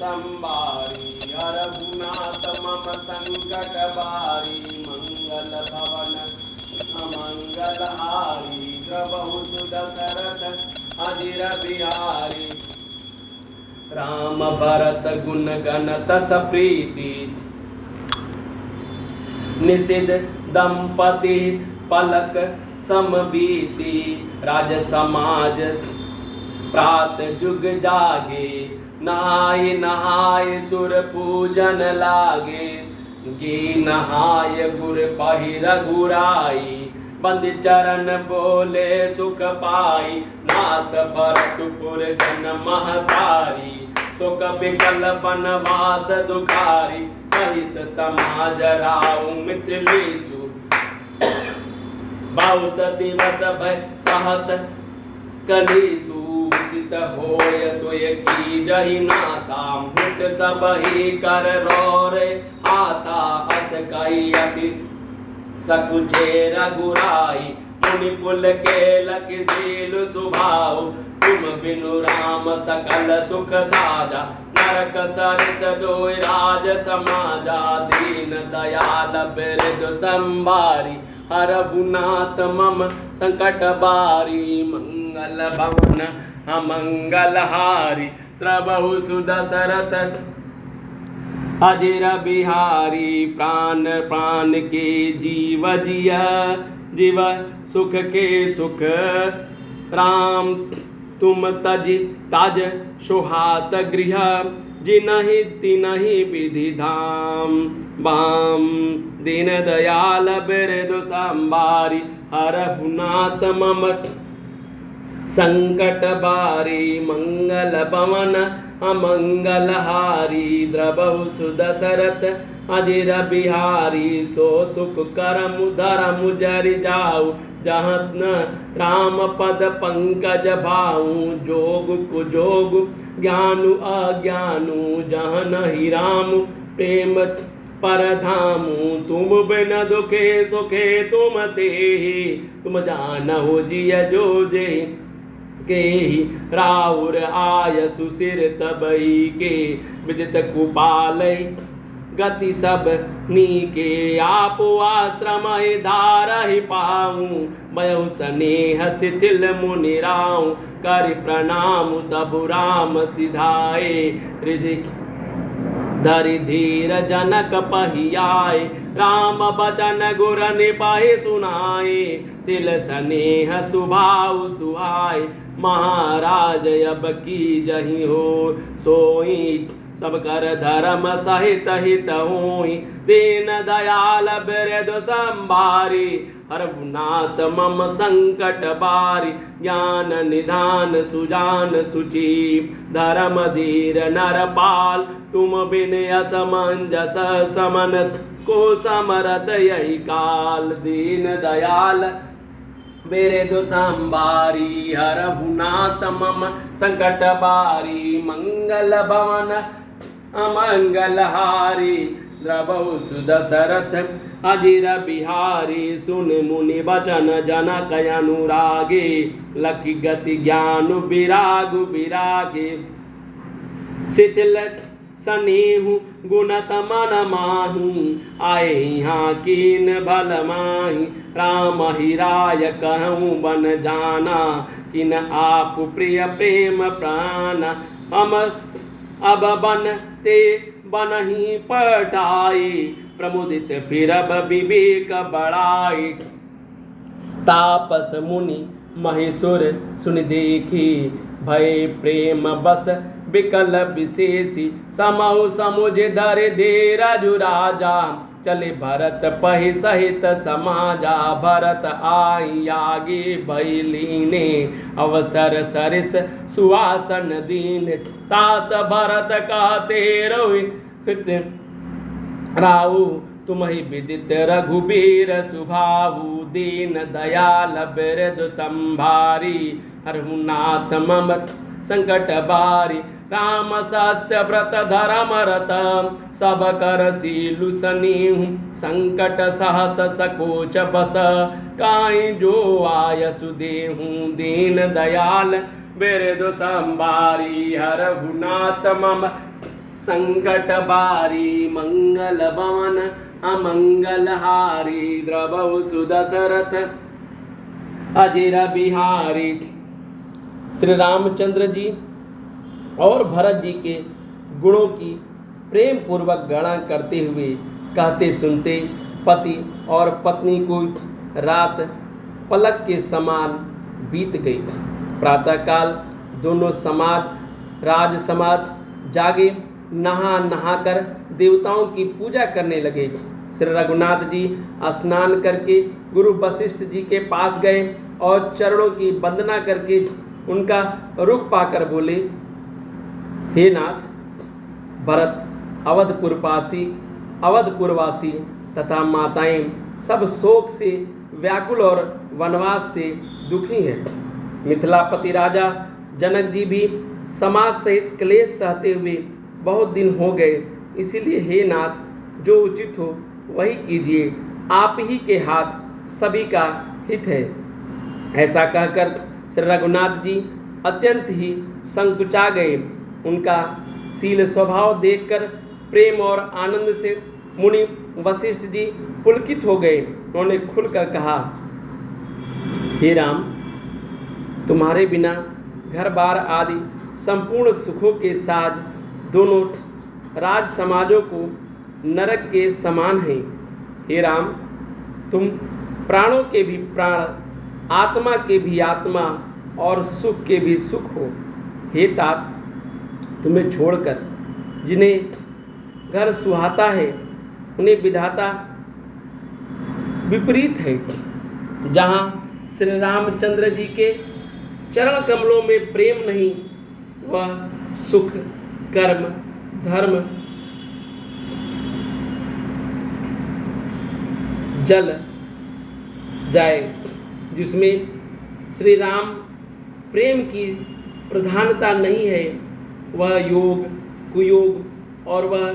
संबारी हर गुनाथ मम संकट बारी मंगल भवन अमंगल हारी प्रभु सुदशरथ अजिर बिहारी राम भरत गुण गणत सप्रीति निषिद्ध दंपति पलक समबीति राज समाज प्रात जुग जागे नहाय नहाय सुर पूजन लागे गे नहाय गुर पहिर गुराई बंद चरण बोले सुख पाई नाथ भरतपुर जन महतारी सुख बिकल बनवास दुखारी सहित समाज राउ मिथिलेशु बहुत दिवस भय सहत कलेशु उचित होय सोय की जहि नाता मृत सब ही कर रोरे आता अस कई अति सकुचे रघुराई मुनि पुल के लक जेल सुभाव तुम बिनु राम सकल सुख साजा नरक सरस दोय राज समाजा दीन दयाल बिरद संभारी हर गुनाथ मम संकट बारी मंगल भवन अमंगल हारी प्रभु सुदशरथ अजिर बिहारी प्राण प्राण के जीव जिया जीव सुख के सुख राम तुम तज तज सुहात गृह जिनहि तिनहि विधि धाम बाम दीन दयाल बिरदु संभारी हरहुनाथ मम संकट बारी मंगल पवन अमंगल हारी द्रवहु सुदशरथ अजिर बिहारी सो सुख करम धरम जरि जाऊ जहाँ न राम पद पंकज भाऊ जोग कुजोग ज्ञानु अज्ञानु जहाँ नहीं राम प्रेम परधामु तुम बिन दुखे सुखे तुम तेहि तुम जानहु जिय जो जे के राउर आय सुसिर तबई के विदित कुपाल गति सब नीके आप आश्रम धारहि पाऊँ मयउ स्नेह शिथिल मुनि राऊँ कर प्रणाम तबु राम सिधाए ऋषि धरि धीर जनक पहियाए राम बचन गुर निपहि सुनाए सिल स्नेह सुभाव सुहाय महाराज अब की जही हो सोई सब कर धर्म सहित हित होई दीन दयाल बिरद संभारी हरनाथ मम संकट बारी ज्ञान निधान सुजान सुचि धर्म धीर नरपाल तुम बिन असमंजस समनत को समरत यही काल दीन दयाल बिरदु संभारी हरहुनाथ मम संकट बारी मंगल भवन अमंगल हारी द्रवहु सुदशरथ अजिर बिहारी सुन मुनि बचन जनक अनुरागे लखि गति ज्ञान विरागु विरागे शिथिल स्नेहु गुणत मन माही आए यहाँ कीन भल माही राम हिराय कहूँ बन जाना किन आप प्रिय प्रेम प्राण हम अब बन ते बनहि पटाई प्रमुदित फिरब विवेक बढ़ाई तापस मुनि महेश्वर सुन देखी भय प्रेम बस विकल विशेषी समहु समुझ धर धीरजु राजा चले भरत पहि सहित समाजा भरत आई आगे भैलीने अवसर सरिस सुवासन दीन तात भरत कहते रोहित राऊ तुम्हि विदित रघुबीर सुभाऊ दीन दयाल बिरदु संभारी हरहुनाथ मम संकट बारी राम सत्य व्रत धर्म रत सब कर सीलु सनीहु संकट सहत सकोच बस काई जो आय सुदेहु दीन दयाल बिरदु संभारी हरहुनाथ मम संकट बारी मंगल भवन अमंगल हारी द्रवहु सुदशरथ अजिर बिहारी। श्री रामचंद्र जी और भरत जी के गुणों की प्रेम पूर्वक गणना करते हुए कहते सुनते पति और पत्नी को रात पलक के समान बीत गई। प्रातःकाल दोनों राज समाज जागे, नहाकर देवताओं की पूजा करने लगे। श्री रघुनाथ जी स्नान करके गुरु वशिष्ठ जी के पास गए और चरणों की वंदना करके उनका रुख पाकर बोले, हे नाथ, भरत अवधपुरवासी तथा माताएं सब शोक से व्याकुल और वनवास से दुखी हैं। मिथिलापति राजा जनक जी भी समाज सहित क्लेश सहते हुए बहुत दिन हो गए। इसीलिए हे नाथ, जो उचित हो वही कीजिए, आप ही के हाथ सभी का हित है। ऐसा कहकर श्री रघुनाथ जी अत्यंत ही संकुचा गए। उनका शील स्वभाव देखकर प्रेम और आनंद से मुनि वशिष्ठ जी पुलकित हो गए। उन्होंने खुलकर कहा, हे राम, तुम्हारे बिना घर बार आदि संपूर्ण सुखों के साज दोनों राज समाजों को नरक के समान हैं। हे राम, तुम प्राणों के भी प्राण, आत्मा के भी आत्मा और सुख के भी सुख हो। हे तात, तुम्हें छोड़कर जिन्हें घर सुहाता है उन्हें विधाता विपरीत है। जहाँ श्री रामचंद्र जी के चरण कमलों में प्रेम नहीं, वह सुख, कर्म, धर्म जल जाए। जिसमें श्री राम प्रेम की प्रधानता नहीं है, वह योग, कुयोग और वह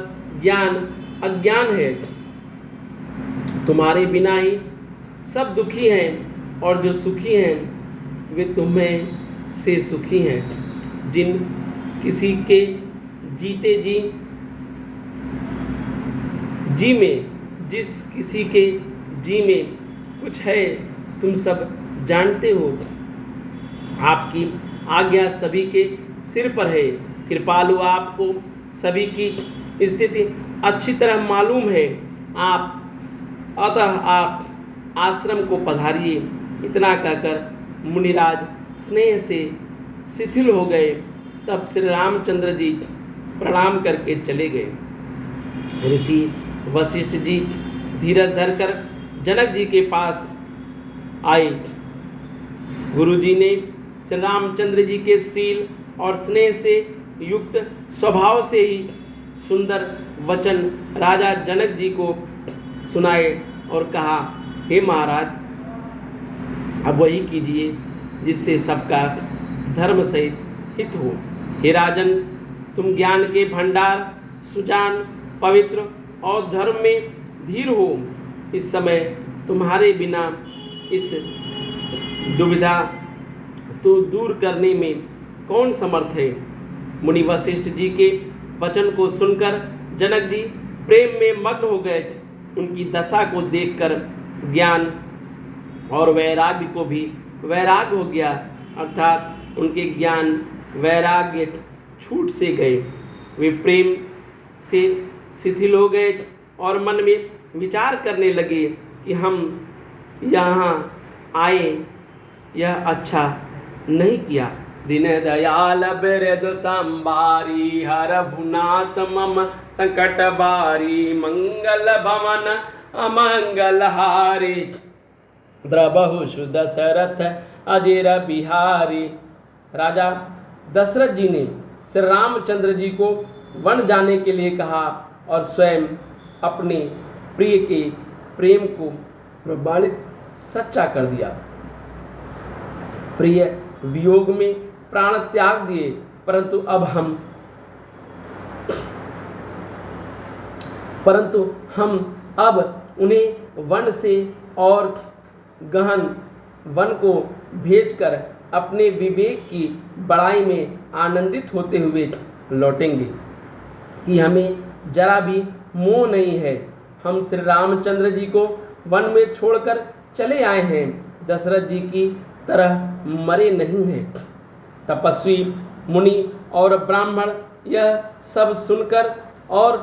ज्ञान अज्ञान है। तुम्हारे बिना ही सब दुखी हैं और जो सुखी हैं वे तुम्हें से सुखी हैं। जिन किसी के जीते जी में, जिस किसी के जी में कुछ है तुम सब जानते हो। आपकी आज्ञा सभी के सिर पर है। कृपालु, आपको सभी की स्थिति अच्छी तरह मालूम है। अतः आप आश्रम को पधारिए। इतना कहकर मुनिराज स्नेह से शिथिल हो गए। तब श्री रामचंद्र जी प्रणाम करके चले गए। ऋषि वशिष्ठ जी धीरज धरकर जनक जी के पास आए। गुरु जी ने श्री रामचंद्र जी के शील और स्नेह से युक्त स्वभाव से ही सुंदर वचन राजा जनक जी को सुनाए और कहा, हे महाराज, अब वही कीजिए जिससे सबका धर्म सहित हित हो। हे राजन, तुम ज्ञान के भंडार, सुजान, पवित्र और धर्म में धीर हो। इस समय तुम्हारे बिना इस दुविधा तो दूर करने में कौन समर्थ है। मुनि वशिष्ठ जी के वचन को सुनकर जनक जी प्रेम में मग्न हो गए। उनकी दशा को देखकर ज्ञान और वैराग्य को भी वैराग्य हो गया, अर्थात उनके ज्ञान वैराग्य छूट से गए। वे प्रेम से शिथिल हो गए और मन में विचार करने लगे कि हम यहाँ आए यह अच्छा नहीं किया। दीन दयाल बिरदु संभारी हरभुनाथ मम संकट बारी मंगल भवन अमंगल हारी द्रबहु सुदशरथ अजिर बिहारी। राजा दशरथ जी ने श्री रामचंद्र जी को वन जाने के लिए कहा और स्वयं अपने प्रिय के प्रेम को प्रमाणित सच्चा कर दिया। प्रिय वियोग में प्राण त्याग दिए, परंतु हम अब उन्हें वन से और गहन वन को भेजकर अपने विवेक की बड़ाई में आनंदित होते हुए लौटेंगे। कि हमें जरा भी मोह नहीं है। हम श्री रामचंद्र जी को वन में छोड़कर चले आए हैं, दशरथ जी की तरह मरे नहीं हैं। तपस्वी मुनि और ब्राह्मण यह सब सुनकर और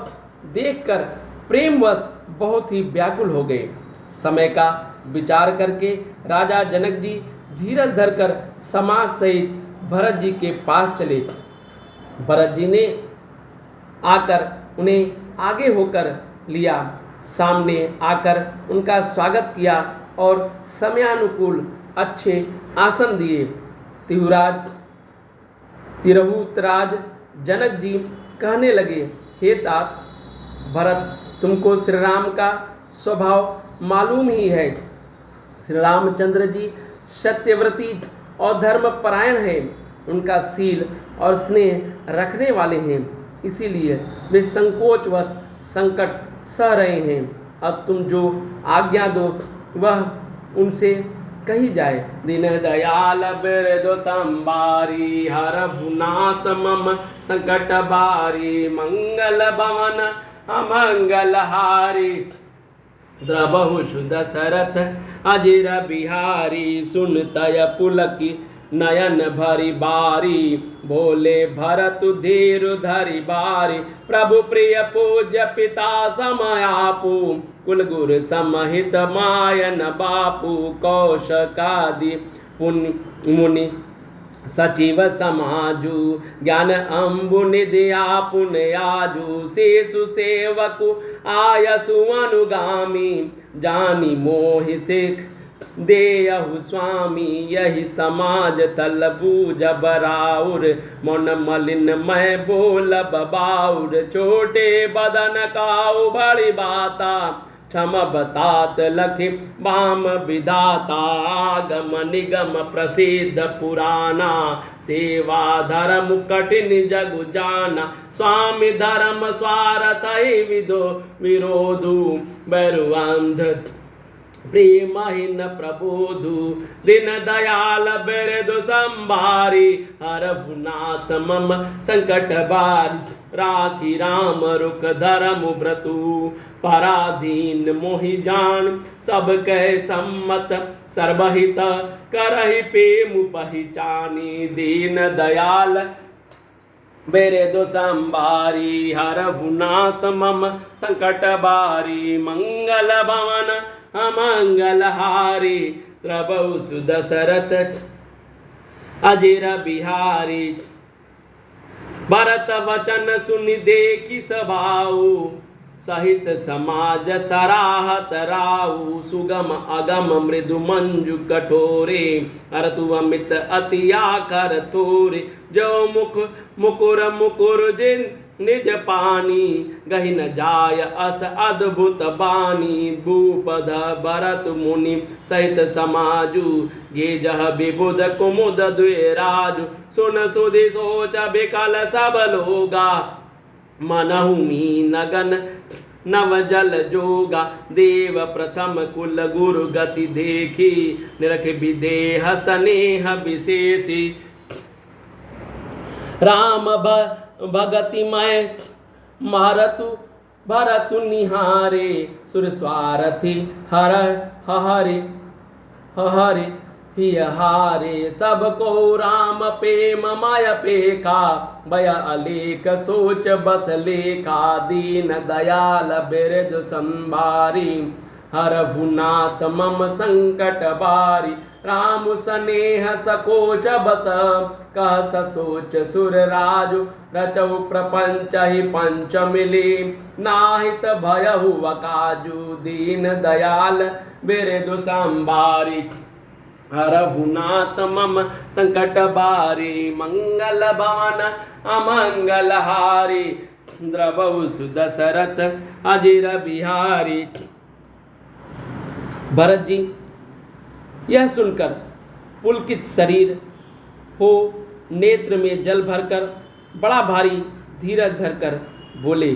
देखकर प्रेमवश बहुत ही व्याकुल हो गए। समय का विचार करके राजा जनक जी धीरज धरकर समाज सहित भरत जी के पास चले। भरत जी ने आकर उन्हें आगे होकर लिया, सामने आकर उनका स्वागत किया और समयानुकूल अच्छे आसन दिए। तिरहुतराज जनक जी कहने लगे, हे तात भरत, तुमको श्री राम का स्वभाव मालूम ही है। श्री रामचंद्र जी सत्यव्रती और धर्मपरायण हैं। उनका शील और स्नेह रखने वाले हैं, इसीलिए वे संकोचवश संकट सह रहे हैं। अब तुम जो आज्ञा दो वह उनसे कही जाए। दीन दयाल बिरदो संबारी, हर भुनात मम संकट बारी, मंगल भवन अमंगल हारी, द्रबहु दशरथ अजिर बिहारी, सुनतय पुलकी नयन भरी बारी, बोले भरत धीर धरि बारी, प्रभु प्रिय पूज्य पिता समयापु, कुल गुरु समहित मायन बापू, कौशकादि मुनि सचिव समाजु, ज्ञान अम्बु निधि आपुन आजु, शेषु सेवकु आयसु अनुगामी, जानी मोहि सिख देयहु स्वामी, यही समाज तलबू जब राउर, मन मलिन मैं बोल बाउर, छोटे बदन काउ बड़ी बाता, क्षम बतात लखि बाम विधाता, आगम निगम प्रसिद्ध पुराना, सेवा धर्म कठिन जगु जाना, स्वामी धर्म स्वार्थ विदो विरोधु, बैरुअंध प्रेमहीन प्रबोधु, दिन दयाल बिरदु संभारी, हर भुनाथ मम संकट बारी, राखी राम रुख धर्म व्रतु, पराधीन मोहि जान सब कह सम्मत, सर्वहित करहि प्रेम पहिचानी, दीन दयाल बिरदु संभारी, हर भुनाथ मम संकट बारी, मंगल भवन अमंगल हारी, द्रबहु दशरथ अजिर बिहारी, भरत वचन सुनि देखि सभाऊ, सहित समाज सराहत राहु, सुगम अगम मृदु मंजु कठोरे, अरतु अमित अति आकर थोरे, जो मुख मुकुर मुकुर जिन निज पानी, गहि न जाय अस अद्भुत बानी, भूपद भरत मुनि सहित समाजु, गेजह विबुध कुमुद द्विराजु, सुन सुधि सोच बिकल सब लोगा, मनहु मीनगन नव जल जोगा, देव प्रथम कुल गुरु गति देखी, निरख विदेह स्नेह विशेषी, राम भगति मय महरतु भरतु निहारे, सुर स्वारथी हर हरि हरि हिय हारे, सब को राम प्रेम माय पेखा, भय अलेख सोच बस लेखा, दीन दयाल बिरदु संभारी, हर भुनाथ मम संकट बारी, राम स्नेह सकोच बस, कह ससोच सुर राजु, रचौ प्रपंच ही पंच मिली, नाहित भयहु वकाजु, दीन दयाल बिरदु संभारी, हर भुनाथ मम संकट बारी, मंगल भवन अमंगल हारी, द्रबहु दशरथ अजिर बिहारी। भरत जी यह सुनकर पुलकित शरीर हो, नेत्र में जल भरकर बड़ा भारी धीरज धरकर बोले,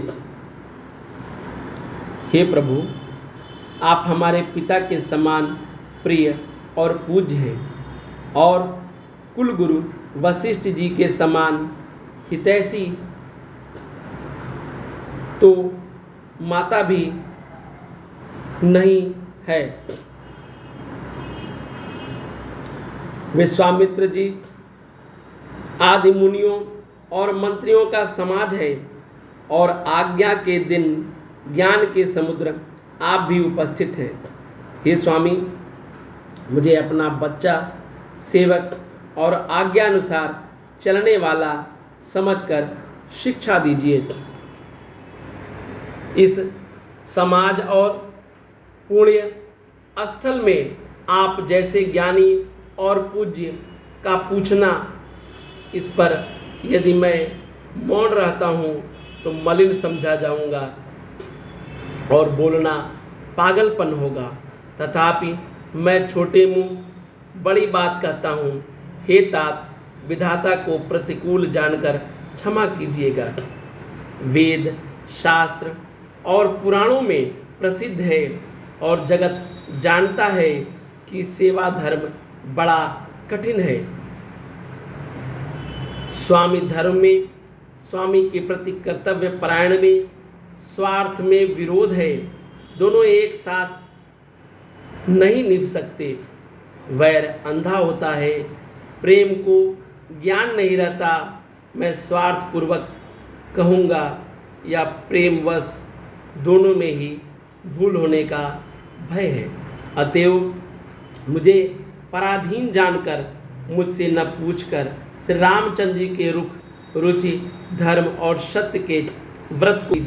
हे प्रभु, आप हमारे पिता के समान प्रिय और पूज्य हैं और कुलगुरु वशिष्ठ जी के समान हितैषी तो माता भी नहीं है। विश्वामित्र जी आदि मुनियों और मंत्रियों का समाज है और आज्ञा के दिन ज्ञान के समुद्र आप भी उपस्थित हैं। हे स्वामी, मुझे अपना बच्चा सेवक और आज्ञा अनुसार चलने वाला समझकर शिक्षा दीजिए। इस समाज और पुण्य स्थल में आप जैसे ज्ञानी और पूज्य का पूछना, इस पर यदि मैं मौन रहता हूँ तो मलिन समझा जाऊँगा और बोलना पागलपन होगा। तथापि मैं छोटे मुँह बड़ी बात कहता हूँ। हे तात, विधाता को प्रतिकूल जानकर क्षमा कीजिएगा। वेद, शास्त्र और पुराणों में प्रसिद्ध है और जगत जानता है कि सेवा धर्म बड़ा कठिन है। स्वामी धर्म में, स्वामी के प्रति कर्तव्य परायण में, स्वार्थ में विरोध है। दोनों एक साथ नहीं निभ सकते। वैर अंधा होता है, प्रेम को ज्ञान नहीं रहता। मैं स्वार्थपूर्वक कहूँगा या प्रेमवश, दोनों में ही भूल होने का भय है। अतएव मुझे पराधीन जानकर, मुझसे न पूछकर श्री रामचंद्र जी के रुचि, धर्म और सत्य के व्रत को